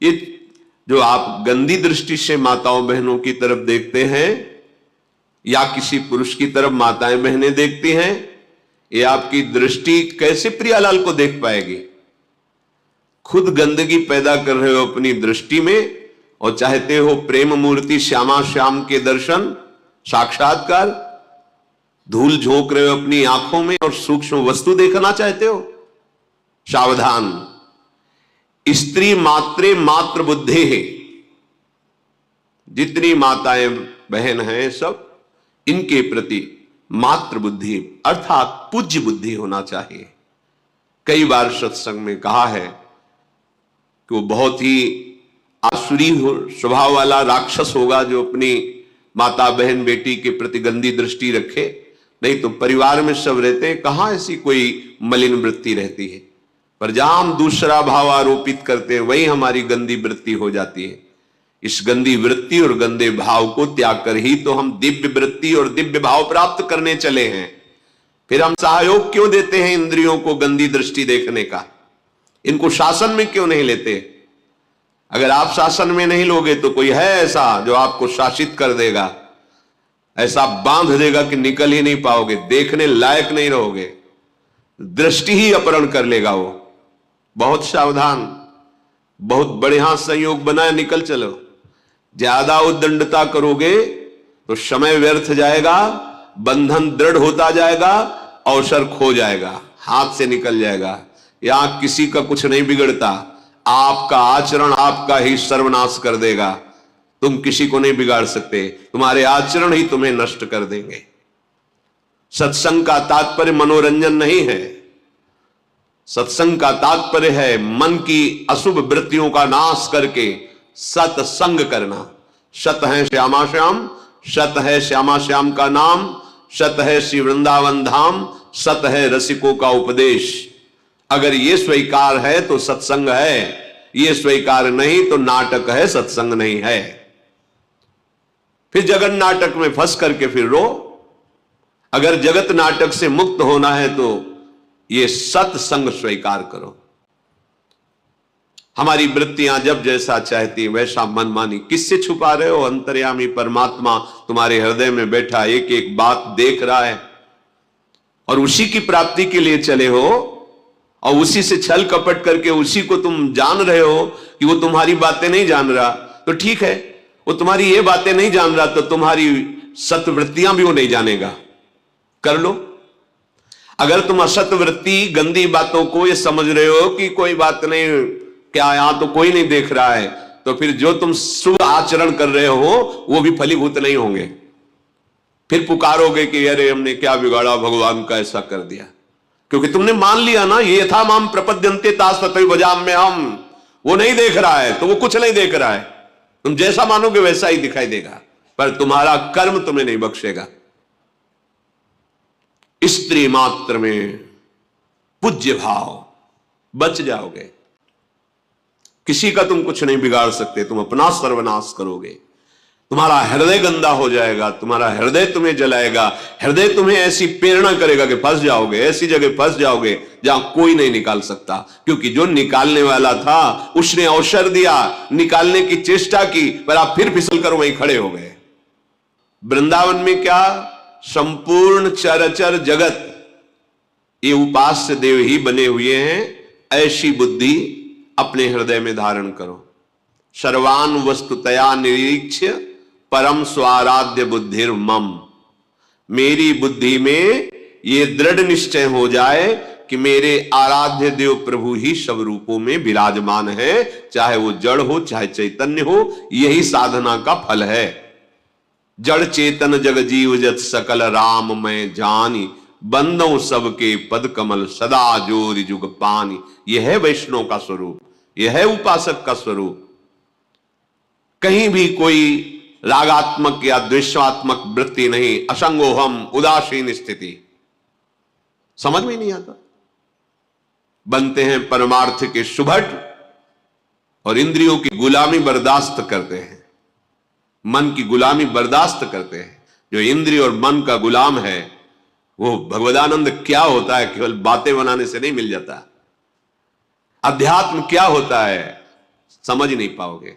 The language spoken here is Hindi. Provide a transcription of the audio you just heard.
ये जो आप गंदी दृष्टि से माताओं बहनों की तरफ देखते हैं या किसी पुरुष की तरफ माताएं बहनें देखती हैं, ये आपकी दृष्टि कैसे प्रियालाल को देख पाएगी? खुद गंदगी पैदा कर रहे हो अपनी दृष्टि में और चाहते हो प्रेम मूर्ति श्यामा श्याम के दर्शन साक्षात्कार, धूल झोंक रहे हो अपनी आंखों में और सूक्ष्म वस्तु देखना चाहते हो। सावधान, स्त्री मात्रे मात्र बुद्धि है। जितनी माताएं बहन हैं सब इनके प्रति मात्र बुद्धि अर्थात पूज्य बुद्धि होना चाहिए। कई बार सत्संग में कहा है कि वो बहुत ही आसुरी स्वभाव वाला राक्षस होगा जो अपनी माता बहन बेटी के प्रति गंदी दृष्टि रखे, नहीं तो परिवार में सब रहते हैं, कहां ऐसी कोई मलिन वृत्ति रहती है। पर जहां हम दूसरा भाव आरोपित करते हैं वही हमारी गंदी वृत्ति हो जाती है। इस गंदी वृत्ति और गंदे भाव को त्याग कर ही तो हम दिव्य वृत्ति और दिव्य भाव प्राप्त करने चले हैं। फिर हम सहयोग क्यों देते हैं इंद्रियों को गंदी दृष्टि देखने का? इनको शासन में क्यों नहीं लेते? अगर आप शासन में नहीं लोगे तो कोई है ऐसा जो आपको शासित कर देगा, ऐसा बांध देगा कि निकल ही नहीं पाओगे, देखने लायक नहीं रहोगे, दृष्टि ही अपहरण कर लेगा वो। बहुत सावधान, बहुत बढ़िया संयोग बनाए, निकल चलो। ज्यादा उद्दंडता करोगे तो समय व्यर्थ जाएगा, बंधन दृढ़ होता जाएगा, अवसर खो जाएगा, हाथ से निकल जाएगा। यहां किसी का कुछ नहीं बिगड़ता, आपका आचरण आपका ही सर्वनाश कर देगा। तुम किसी को नहीं बिगाड़ सकते, तुम्हारे आचरण ही तुम्हें नष्ट कर देंगे। सत्संग का तात्पर्य मनोरंजन नहीं है, सत्संग का तात्पर्य है मन की अशुभ वृत्तियों का नाश करके सत्संग करना। सत है श्यामा श्याम, सत है श्यामा श्याम का नाम, सत है श्री वृंदावन धाम, सत है रसिकों का उपदेश। अगर ये स्वीकार है तो सत्संग है, ये स्वीकार नहीं तो नाटक है, सत्संग नहीं है। फिर जगत नाटक में फंस करके फिर रो। अगर जगत नाटक से मुक्त होना है तो ये सत्संग स्वीकार करो। हमारी वृत्तियां जब जैसा चाहती वैसा मनमानी किससे छुपा रहे हो? अंतर्यामी परमात्मा तुम्हारे हृदय में बैठा एक एक बात देख रहा है और उसी की प्राप्ति के लिए चले हो और उसी से छल कपट करके उसी को तुम जान रहे हो कि वो तुम्हारी बातें नहीं जान रहा, तो ठीक है, वो तुम्हारी ये बातें नहीं जान रहा तो तुम्हारी सत्वृत्तियां भी वो नहीं जानेगा, कर लो। अगर तुम असत्वृत्ति गंदी बातों को ये समझ रहे हो कि कोई बात नहीं, क्या यहां तो कोई नहीं देख रहा है, तो फिर जो तुम शुभ आचरण कर रहे हो वो भी फलीभूत नहीं होंगे। फिर पुकारोगे कि अरे हमने क्या बिगाड़ा, भगवान का ऐसा कर दिया, क्योंकि तुमने मान लिया ना, ये था माम प्रपद्यन्ते तास तथैव भजाम्य हम। वो नहीं देख रहा है तो वो कुछ नहीं देख रहा है, तुम जैसा मानोगे वैसा ही दिखाई देगा, पर तुम्हारा कर्म तुम्हें नहीं बख्शेगा। स्त्री मात्र में पूज्य भाव, बच जाओगे। किसी का तुम कुछ नहीं बिगाड़ सकते, तुम अपना सर्वनाश करोगे। तुम्हारा हृदय गंदा हो जाएगा, तुम्हारा हृदय तुम्हें जलाएगा, हृदय तुम्हें ऐसी प्रेरणा करेगा कि फंस जाओगे, ऐसी जगह फंस जाओगे जहां कोई नहीं निकाल सकता, क्योंकि जो निकालने वाला था उसने अवसर दिया, निकालने की चेष्टा की, पर आप फिर फिसल कर वहीं खड़े हो गए। वृंदावन में क्या, संपूर्ण चराचर जगत ये उपास्य देव ही बने हुए हैं। ऐसी बुद्धि अपने हृदय में धारण करो। सर्वान वस्तुतया निरीक्ष्य परम स्वाराध्य बुद्धिर मम। मेरी बुद्धि में ये दृढ़ निश्चय हो जाए कि मेरे आराध्य देव प्रभु ही सब रूपों में विराजमान है, चाहे वो जड़ हो चाहे चैतन्य हो, यही साधना का फल है। जड़ चेतन जग जीव जत सकल राम मैं जानी, बंदों सबके पद कमल सदा जोरि जुग पानी। यह है वैष्णव का स्वरूप, यह है उपासक का स्वरूप। कहीं भी कोई रागात्मक या द्वेषात्मक वृत्ति नहीं, असंगोहम उदासीन स्थिति, समझ में नहीं आता। बनते हैं परमार्थ के सुभट और इंद्रियों की गुलामी बर्दाश्त करते हैं, मन की गुलामी बर्दाश्त करते हैं। जो इंद्रिय और मन का गुलाम है वो भगवदानंद क्या होता है, केवल बातें बनाने से नहीं मिल जाता। अध्यात्म क्या होता है, समझ नहीं पाओगे।